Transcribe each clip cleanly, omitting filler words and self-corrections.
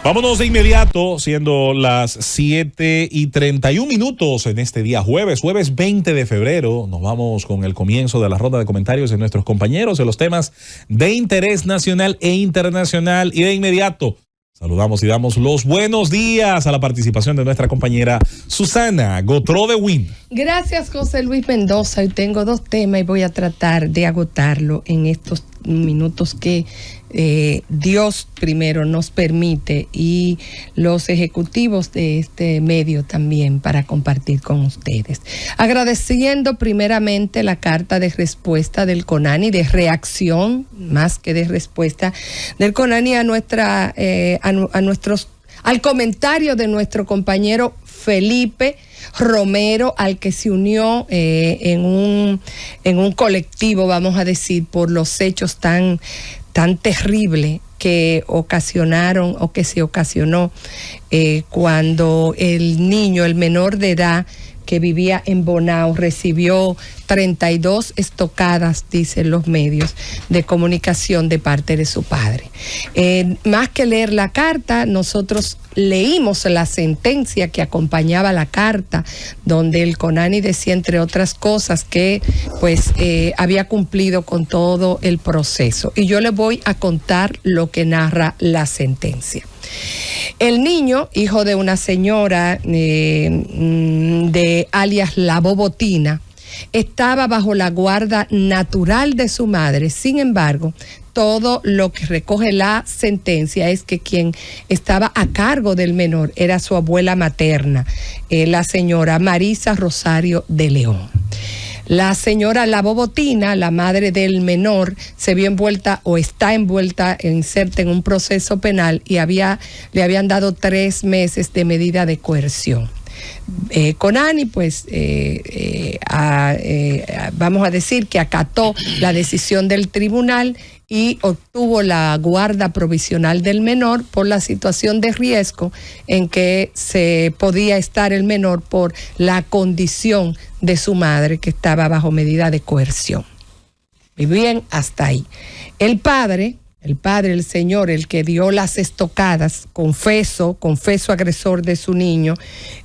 Vámonos de inmediato, siendo las 7:31 en este día jueves 20 de febrero. Nos vamos con el comienzo de la ronda de comentarios de nuestros compañeros de los temas de interés nacional e internacional. Y de inmediato saludamos y damos los buenos días a la participación de nuestra compañera Susana Gotró de Win. Gracias, José Luis Mendoza. Hoy tengo dos temas y voy a tratar de agotarlo en estos minutos que Dios primero nos permite y los ejecutivos de este medio también para compartir con ustedes. Agradeciendo primeramente la carta de respuesta del CONANI, de reacción más que de respuesta del CONANI a al comentario de nuestro compañero Felipe Romero, al que se unió en un colectivo, vamos a decir, por los hechos tan terribles que ocasionaron o que se ocasionó cuando el niño, el menor de edad que vivía en Bonao, recibió 32 estocadas, dicen los medios de comunicación, de parte de su padre. Más que leer la carta, nosotros leímos la sentencia que acompañaba la carta, donde el CONANI decía, entre otras cosas, que pues había cumplido con todo el proceso. Y yo les voy a contar lo que narra la sentencia. El niño, hijo de una señora de alias La Bobotina, estaba bajo la guarda natural de su madre. Sin embargo, todo lo que recoge la sentencia es que quien estaba a cargo del menor era su abuela materna, la señora Marisa Rosario de León. La señora La Bobotina, la madre del menor, se vio envuelta o está envuelta, inserta en un proceso penal y le habían dado 3 meses de medida de coerción. CONANI, pues, vamos a decir que acató la decisión del tribunal y obtuvo la guarda provisional del menor por la situación de riesgo en que se podía estar el menor por la condición de su madre, que estaba bajo medida de coerción. Y bien, hasta ahí. El padre, el señor, el que dio las estocadas, confeso agresor de su niño,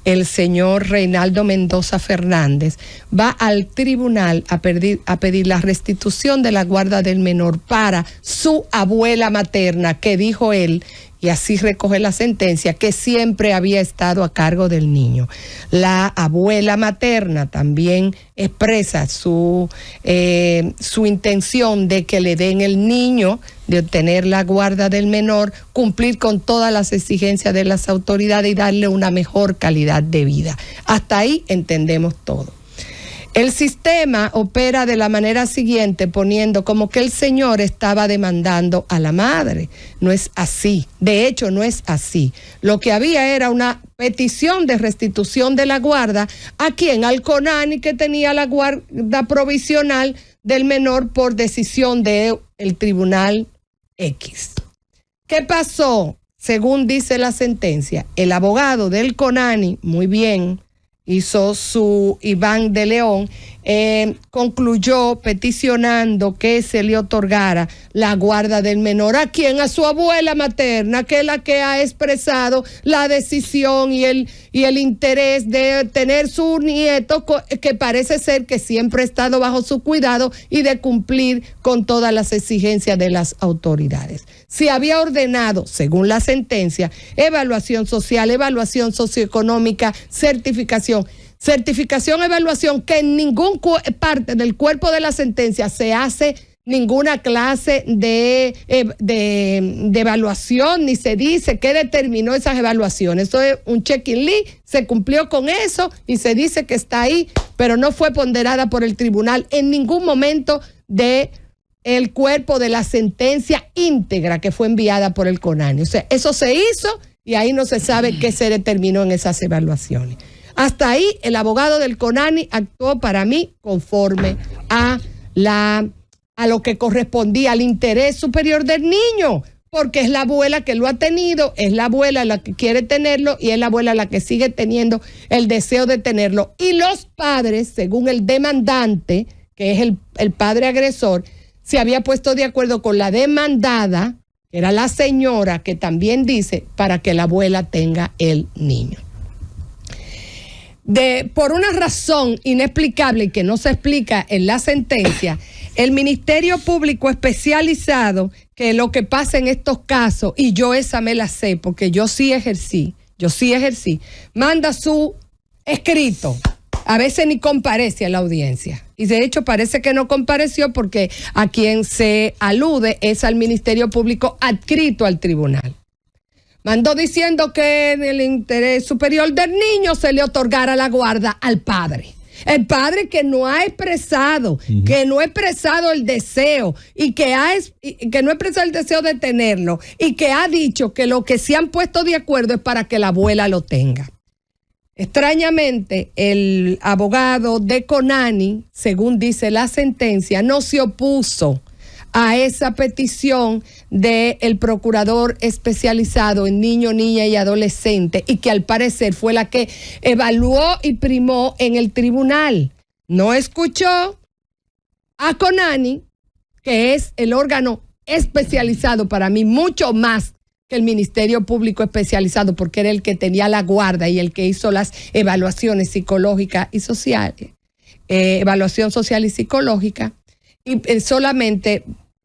el señor Reinaldo Mendoza Fernández, va al tribunal a pedir la restitución de la guarda del menor para su abuela materna, que dijo él, y así recoge la sentencia, que siempre había estado a cargo del niño. La abuela materna también expresa su intención de que le den el niño, de obtener la guarda del menor, cumplir con todas las exigencias de las autoridades y darle una mejor calidad de vida. Hasta ahí entendemos todo. El sistema opera de la manera siguiente, poniendo como que el señor estaba demandando a la madre. No es así. De hecho, no es así. Lo que había era una petición de restitución de la guarda. ¿A quién? Al CONANI, que tenía la guarda provisional del menor por decisión del tribunal X. ¿Qué pasó? Según dice la sentencia, el abogado del CONANI, muy bien, hizo su Iván de León, concluyó peticionando que se le otorgara la guarda del menor. ¿A quién? A su abuela materna, que es la que ha expresado la decisión y el interés de tener su nieto, que parece ser que siempre ha estado bajo su cuidado, y de cumplir con todas las exigencias de las autoridades. Se había ordenado, según la sentencia, evaluación social, evaluación socioeconómica, certificación, evaluación, que en ningún parte del cuerpo de la sentencia se hace ninguna clase de evaluación, ni se dice qué determinó esas evaluaciones. Eso es un check-in-list, se cumplió con eso y se dice que está ahí, pero no fue ponderada por el tribunal en ningún momento de el cuerpo de la sentencia íntegra que fue enviada por el CONANI. O sea, eso se hizo y ahí no se sabe qué se determinó en esas evaluaciones. Hasta ahí el abogado del CONANI actuó, para mí, conforme a lo que correspondía al interés superior del niño, porque es la abuela que lo ha tenido, es la abuela la que quiere tenerlo y es la abuela la que sigue teniendo el deseo de tenerlo. Y los padres, según el demandante, que es el padre agresor, se había puesto de acuerdo con la demandada que era la señora que también dice para que la abuela tenga el niño. Por una razón inexplicable y que no se explica en la sentencia, el Ministerio Público Especializado, que lo que pasa en estos casos, y yo esa me la sé porque yo sí ejercí, manda su escrito. A veces ni comparece a la audiencia. Y de hecho parece que no compareció porque a quien se alude es al Ministerio Público adscrito al tribunal. Mandó diciendo que en el interés superior del niño se le otorgara la guarda al padre. El padre que no ha expresado, el deseo y que no ha expresado el deseo de tenerlo y que ha dicho que lo que se han puesto de acuerdo es para que la abuela lo tenga. Extrañamente, el abogado de Conani, según dice la sentencia, no se opuso a esa petición del procurador especializado en niño, niña y adolescente y que al parecer fue la que evaluó y primó en el tribunal. No escuchó a Conani, que es el órgano especializado para mí mucho más que el Ministerio Público Especializado, porque era el que tenía la guarda y el que hizo las evaluaciones psicológicas y sociales, evaluación social y psicológica, y solamente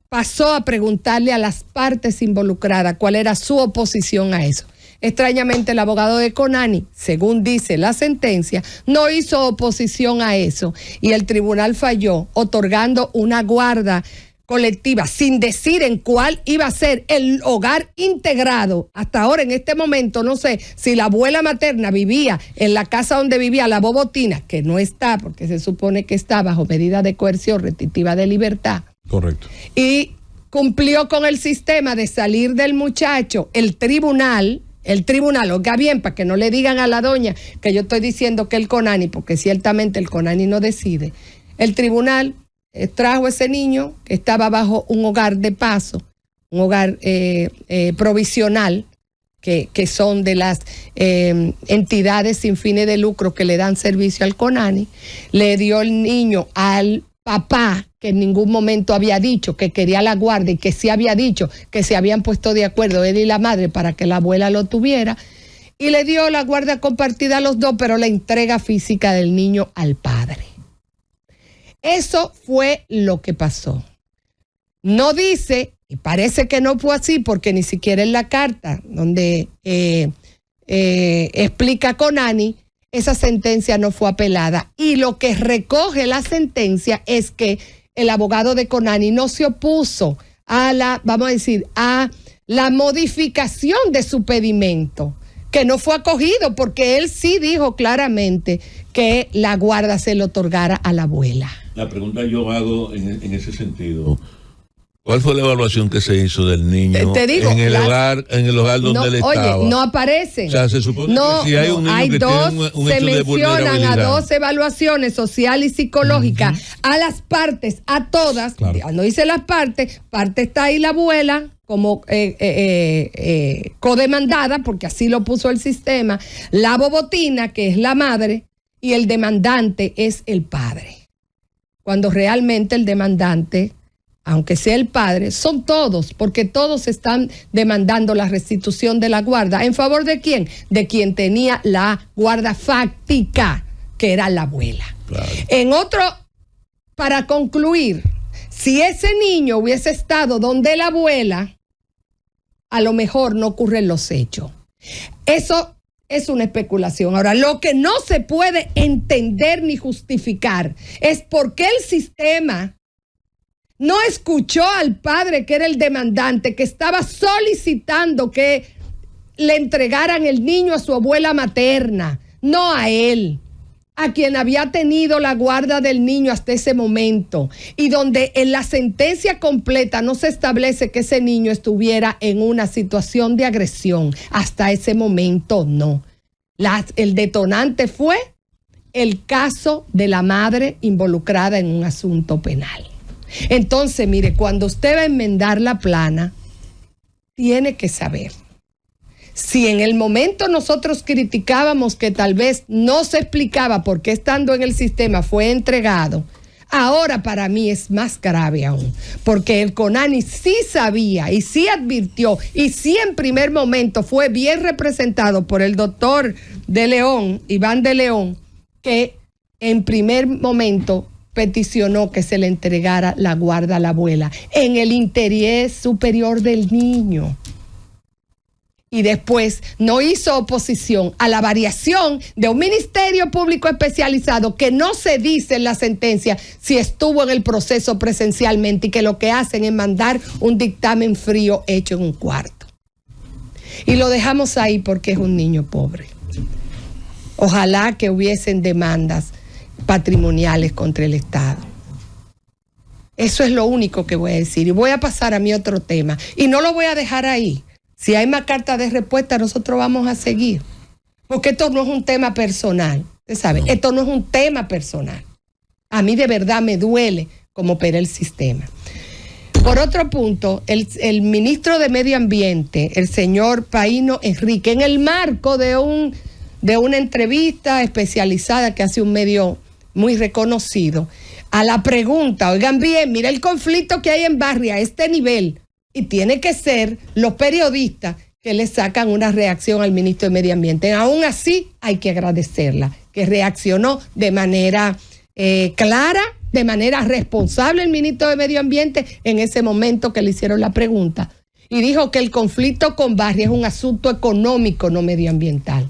pasó a preguntarle a las partes involucradas cuál era su oposición a eso. Extrañamente, el abogado de Conani, según dice la sentencia, no hizo oposición a eso y el tribunal falló otorgando una guarda colectiva sin decir en cuál iba a ser el hogar integrado. Hasta ahora, en este momento, no sé si la abuela materna vivía en la casa donde vivía la Bobotina, que no está porque se supone que está bajo medida de coerción restrictiva de libertad. Correcto. Y cumplió con el sistema de salir del muchacho. El tribunal, oiga bien, para que no le digan a la doña que yo estoy diciendo que el Conani, porque ciertamente el Conani no decide. El tribunal trajo ese niño que estaba bajo un hogar de paso, un hogar provisional, que son de las entidades sin fines de lucro que le dan servicio al Conani. Le dio el niño al papá, que en ningún momento había dicho que quería la guarda y que sí había dicho que se habían puesto de acuerdo él y la madre para que la abuela lo tuviera, y le dio la guarda compartida a los dos, pero la entrega física del niño al padre. Eso fue lo que pasó. No dice, y parece que no fue así, porque ni siquiera en la carta donde explica Conani, esa sentencia no fue apelada. Y lo que recoge la sentencia es que el abogado de Conani no se opuso a a la modificación de su pedimento, que no fue acogido, porque él sí dijo claramente que la guarda se le otorgara a la abuela. La pregunta yo hago en ese sentido. ¿Cuál fue la evaluación que se hizo del niño te digo, en el hogar donde él estaba? Oye, no aparece. O sea, se supone que si hay un niño que tiene un hecho de vulnerabilidad. Se mencionan a 2 evaluaciones social y psicológicas, a las partes, a todas. Claro. No dice las partes, parte está ahí la abuela como codemandada, porque así lo puso el sistema, la Bobotina, que es la madre, y el demandante es el padre. Cuando realmente el demandante, aunque sea el padre, son todos, porque todos están demandando la restitución de la guarda. ¿En favor de quién? De quien tenía la guarda fáctica, que era la abuela. Claro. Para concluir, si ese niño hubiese estado donde la abuela, a lo mejor no ocurren los hechos. Eso es una especulación. Ahora, lo que no se puede entender ni justificar es por qué el sistema no escuchó al padre, que era el demandante, que estaba solicitando que le entregaran el niño a su abuela materna, no a él, a quien había tenido la guarda del niño hasta ese momento, y donde en la sentencia completa no se establece que ese niño estuviera en una situación de agresión. Hasta ese momento no. El detonante fue el caso de la madre involucrada en un asunto penal. Entonces, mire, cuando usted va a enmendar la plana, tiene que saber. Si en el momento nosotros criticábamos que tal vez no se explicaba por qué estando en el sistema fue entregado, Ahora para mí es más grave aún, porque el CONANI sí sabía y sí advirtió y sí en primer momento fue bien representado por el doctor de León, Iván de León, que en primer momento peticionó que se le entregara la guarda a la abuela en el interés superior del niño. Y después no hizo oposición a la variación de un ministerio público especializado que no se dice en la sentencia si estuvo en el proceso presencialmente y que lo que hacen es mandar un dictamen frío hecho en un cuarto. Y lo dejamos ahí porque es un niño pobre. Ojalá que hubiesen demandas patrimoniales contra el Estado. Eso es lo único que voy a decir. Y voy a pasar a mi otro tema. Y no lo voy a dejar ahí. Si hay más cartas de respuesta, nosotros vamos a seguir. Porque esto no es un tema personal. Usted sabe, esto no es un tema personal. A mí de verdad me duele cómo opera el sistema. Por otro punto, el ministro de Medio Ambiente, el señor Paíno Enrique, en el marco de una entrevista especializada que hace un medio muy reconocido, a la pregunta, oigan bien, mira el conflicto que hay en Barry a este nivel, y tiene que ser los periodistas que le sacan una reacción al ministro de Medio Ambiente. Aún así, hay que agradecerla, que reaccionó de manera clara, de manera responsable el ministro de Medio Ambiente en ese momento que le hicieron la pregunta. Y dijo que el conflicto con Barry es un asunto económico, no medioambiental.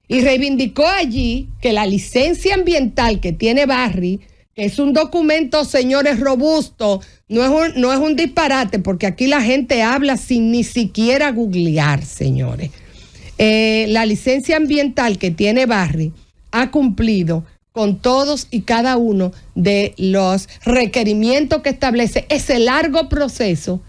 Y reivindicó allí que la licencia ambiental que tiene Barry, que es un documento, señores, robusto, no es un disparate, porque aquí la gente habla sin ni siquiera googlear, señores. La licencia ambiental que tiene Barry ha cumplido con todos y cada uno de los requerimientos que establece ese largo proceso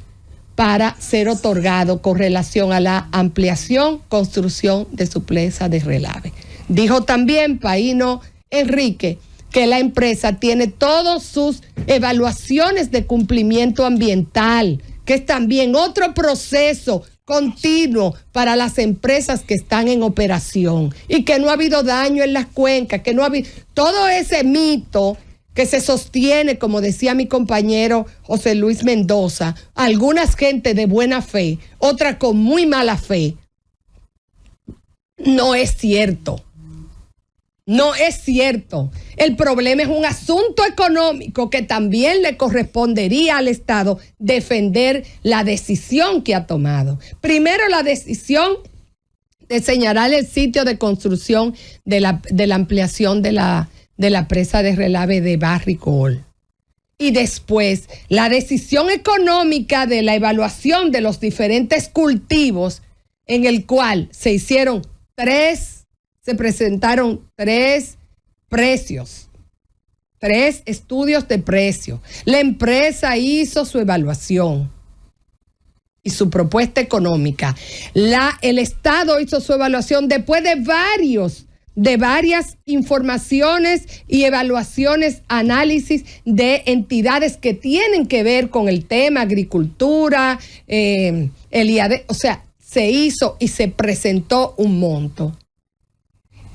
para ser otorgado con relación a la ampliación, construcción de su presa de Relave. Dijo también Paíno Enrique que la empresa tiene todas sus evaluaciones de cumplimiento ambiental, que es también otro proceso continuo para las empresas que están en operación y que no ha habido daño en las cuencas, que no ha habido todo ese mito que se sostiene, como decía mi compañero José Luis Mendoza, algunas gente de buena fe, otra con muy mala fe. No es cierto. No es cierto. El problema es un asunto económico que también le correspondería al Estado defender la decisión que ha tomado. Primero, la decisión de señalar el sitio de construcción de la ampliación de la presa de Relave de Barricol. Y después, la decisión económica de la evaluación de los diferentes cultivos, en el cual se presentaron tres precios, 3 estudios de precio. La empresa hizo su evaluación y su propuesta económica. El Estado hizo su evaluación después de varias informaciones y evaluaciones, análisis de entidades que tienen que ver con el tema agricultura, el IAD, o sea, se hizo y se presentó un monto.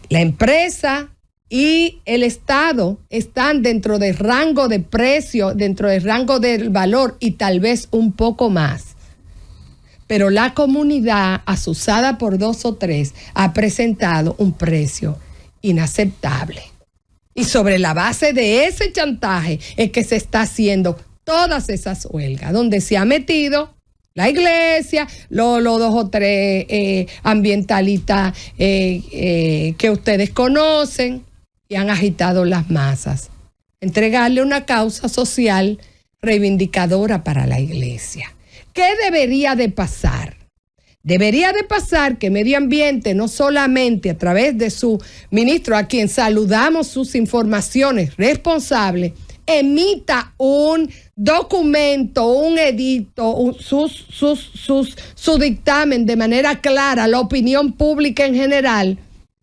La empresa y el Estado están dentro del rango de precio, dentro del rango del valor y tal vez un poco más. Pero la comunidad, asusada por 2 o 3, ha presentado un precio inaceptable. Y sobre la base de ese chantaje es que se está haciendo todas esas huelgas, donde se ha metido la iglesia, los 2 o 3 ambientalistas que ustedes conocen y han agitado las masas. Entregarle una causa social reivindicadora para la iglesia. ¿Qué debería de pasar? Debería de pasar que Medio Ambiente, no solamente a través de su ministro, a quien saludamos sus informaciones responsables, emita un documento, un edicto, su dictamen de manera clara a la opinión pública en general,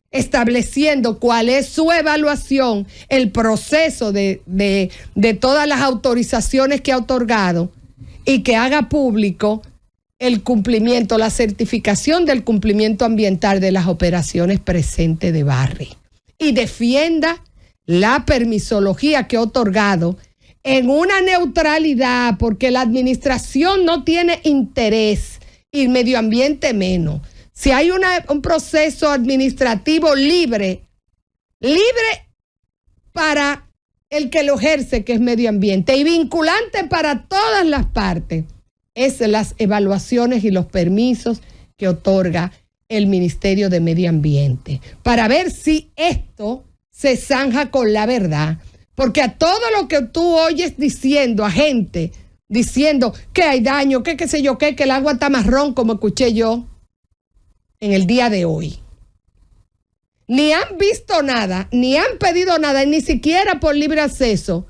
estableciendo cuál es su evaluación, el proceso de todas las autorizaciones que ha otorgado y que haga público el cumplimiento, la certificación del cumplimiento ambiental de las operaciones presentes de Barry y defienda la permisología que ha otorgado en una neutralidad, porque la administración no tiene interés y el medio ambiente menos. Si hay un proceso administrativo libre para el que lo ejerce, que es medio ambiente, y vinculante para todas las partes, es las evaluaciones y los permisos que otorga el Ministerio de Medio Ambiente, para ver si esto se zanja con la verdad. Porque a todo lo que tú oyes diciendo, a gente diciendo que hay daño, que qué sé yo, que el agua está marrón, como escuché yo en el día de hoy. Ni han visto nada, ni han pedido nada, ni siquiera por libre acceso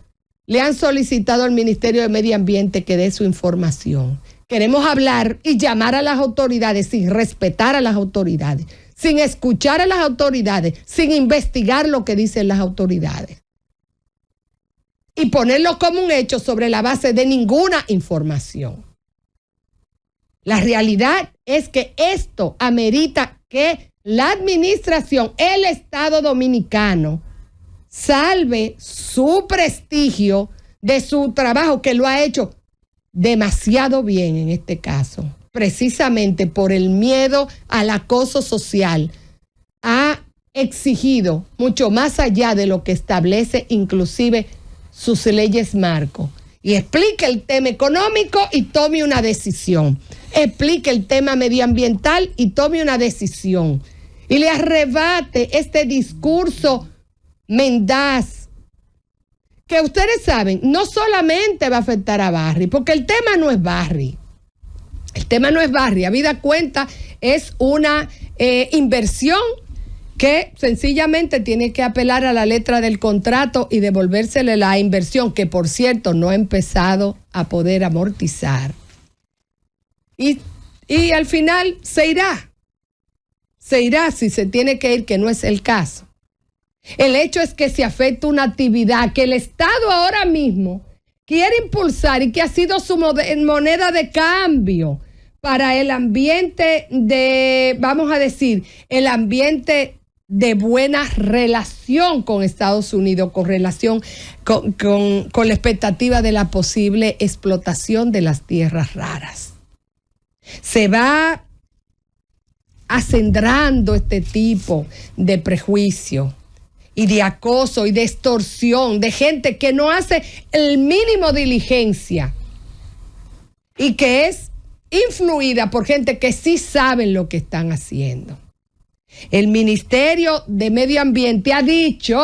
le han solicitado al Ministerio de Medio Ambiente que dé su información. Queremos hablar y llamar a las autoridades sin respetar a las autoridades, sin escuchar a las autoridades, sin investigar lo que dicen las autoridades. Y ponerlo como un hecho sobre la base de ninguna información. La realidad es que esto amerita que la administración, el Estado dominicano, salve su prestigio de su trabajo, que lo ha hecho demasiado bien en este caso, precisamente por el miedo al acoso social. Ha exigido mucho más allá de lo que establece inclusive sus leyes marco, y explique el tema económico y tome una decisión, explique el tema medioambiental y tome una decisión, y le arrebate este discurso mendaz, que ustedes saben, no solamente va a afectar a Barry, porque el tema no es Barry. El tema no es Barry. Habida cuenta, es una inversión que sencillamente tiene que apelar a la letra del contrato y devolvérsele la inversión, que por cierto no ha empezado a poder amortizar. Y al final se irá si se tiene que ir, que no es el caso. El hecho es que se afecta una actividad que el Estado ahora mismo quiere impulsar y que ha sido su moneda de cambio para el ambiente vamos a decir, el ambiente de buena relación con Estados Unidos, con relación con la expectativa de la posible explotación de las tierras raras. Se va acendrando este tipo de prejuicio y de acoso y de extorsión de gente que no hace el mínimo diligencia y que es influida por gente que sí saben lo que están haciendo. El Ministerio de Medio Ambiente ha dicho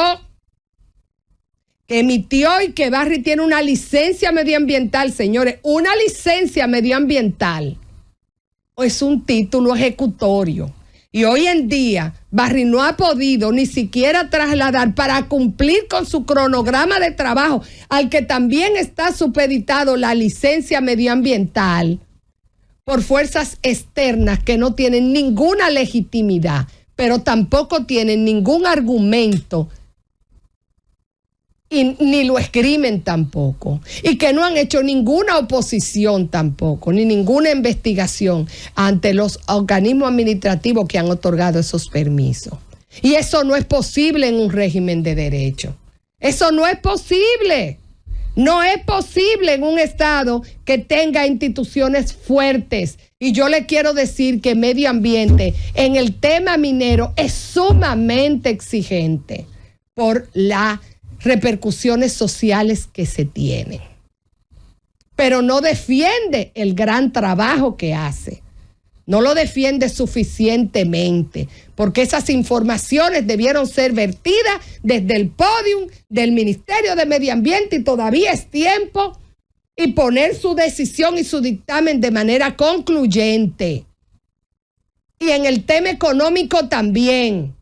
que emitió y que Barry tiene una licencia medioambiental, señores. Una licencia medioambiental es un título ejecutorio. Y hoy en día, Barry no ha podido ni siquiera trasladar para cumplir con su cronograma de trabajo, al que también está supeditado la licencia medioambiental, por fuerzas externas que no tienen ninguna legitimidad, pero tampoco tienen ningún argumento y ni lo escriben tampoco, y que no han hecho ninguna oposición tampoco, ni ninguna investigación ante los organismos administrativos que han otorgado esos permisos. Y eso no es posible en un régimen de derecho. Eso no es posible. No es posible en un Estado que tenga instituciones fuertes. Y yo le quiero decir que medio ambiente en el tema minero es sumamente exigente por las repercusiones sociales que se tienen. Pero no defiende el gran trabajo que hace. No lo defiende suficientemente, porque esas informaciones debieron ser vertidas desde el podium del Ministerio de Medio Ambiente, y todavía es tiempo, y poner su decisión y su dictamen de manera concluyente. Y en el tema económico también.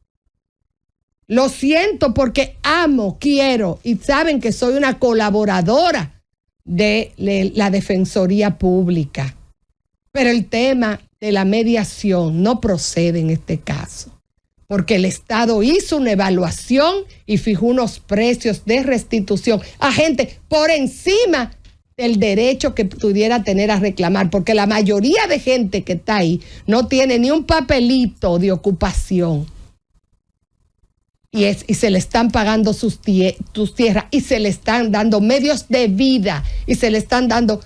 Lo siento porque amo, quiero, y saben que soy una colaboradora de la Defensoría Pública. Pero el tema de la mediación no procede en este caso, porque el Estado hizo una evaluación y fijó unos precios de restitución a gente por encima del derecho que pudiera tener a reclamar, porque la mayoría de gente que está ahí no tiene ni un papelito de ocupación. y se le están pagando sus tierras, y se le están dando medios de vida, y se le están dando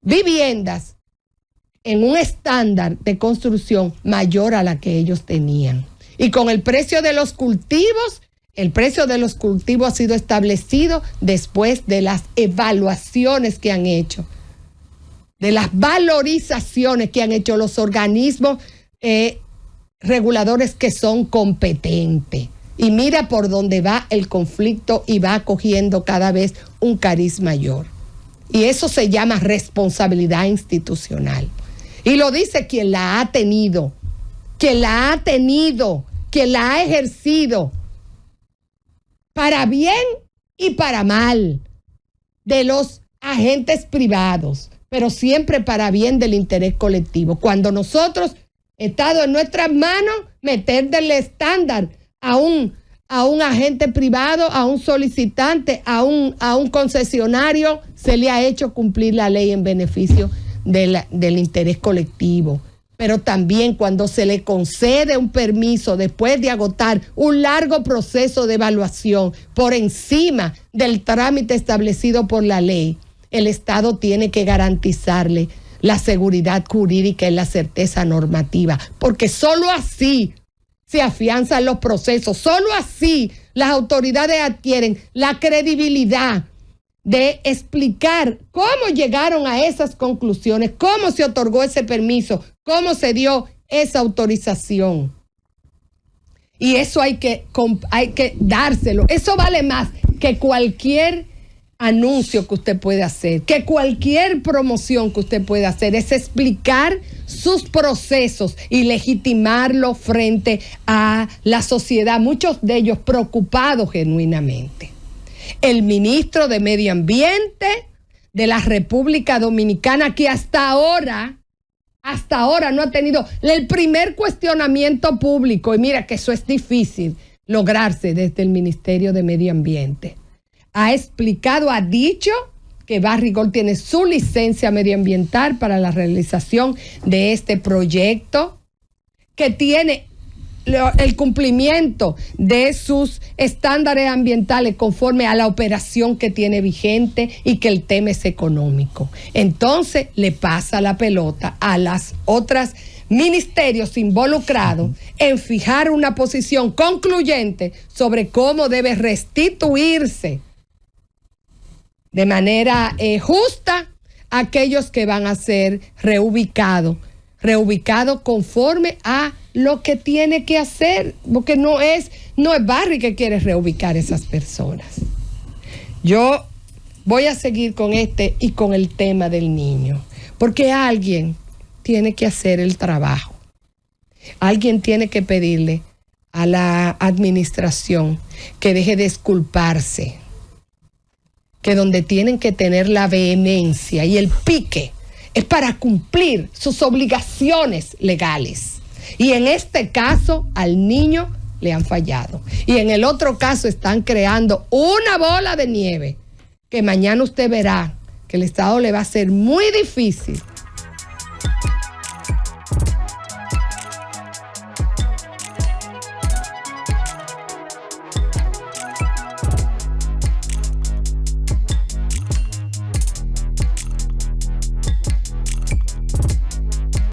viviendas en un estándar de construcción mayor a la que ellos tenían. Y con el precio de los cultivos, el precio de los cultivos ha sido establecido después de las evaluaciones que han hecho, de las valorizaciones que han hecho los organismos reguladores que son competentes. Y mira por dónde va el conflicto y va cogiendo cada vez un cariz mayor. Y eso se llama responsabilidad institucional. Y lo dice quien la ha tenido, quien la ha ejercido, para bien y para mal, de los agentes privados, pero siempre para bien del interés colectivo. Cuando nosotros, estado en nuestras manos, meterle estándar a un agente privado, a un solicitante, a un concesionario, se le ha hecho cumplir la ley en beneficio del interés colectivo. Pero también cuando se le concede un permiso después de agotar un largo proceso de evaluación por encima del trámite establecido por la ley, el Estado tiene que garantizarle la seguridad jurídica y la certeza normativa, porque solo así se afianzan los procesos, solo así las autoridades adquieren la credibilidad de explicar cómo llegaron a esas conclusiones, cómo se otorgó ese permiso, cómo se dio esa autorización. Y eso hay que dárselo. Eso vale más que cualquier anuncio que usted puede hacer, que cualquier promoción que usted pueda hacer. Es explicar sus procesos y legitimarlo frente a la sociedad, muchos de ellos preocupados genuinamente. El ministro de Medio Ambiente de la República Dominicana, que hasta ahora no ha tenido el primer cuestionamiento público, y mira que eso es difícil lograrse desde el Ministerio de Medio Ambiente, ha explicado, ha dicho que Barrigol tiene su licencia medioambiental para la realización de este proyecto, que tiene el cumplimiento de sus estándares ambientales conforme a la operación que tiene vigente y que el tema es económico. entonces le pasa la pelota a las otras ministerios involucrados en fijar una posición concluyente sobre cómo debe restituirse de manera justa a aquellos que van a ser reubicados conforme a lo que tiene que hacer, porque no es Barry que quiere reubicar a esas personas. Yo voy a seguir con y con el tema del niño, porque alguien tiene que hacer el trabajo. Alguien tiene que pedirle a la administración que deje de exculparse, que donde tienen que tener la vehemencia y el pique es para cumplir sus obligaciones legales. Y en este caso al niño le han fallado. Y en el otro caso están creando una bola de nieve que mañana usted verá que el Estado le va a ser muy difícil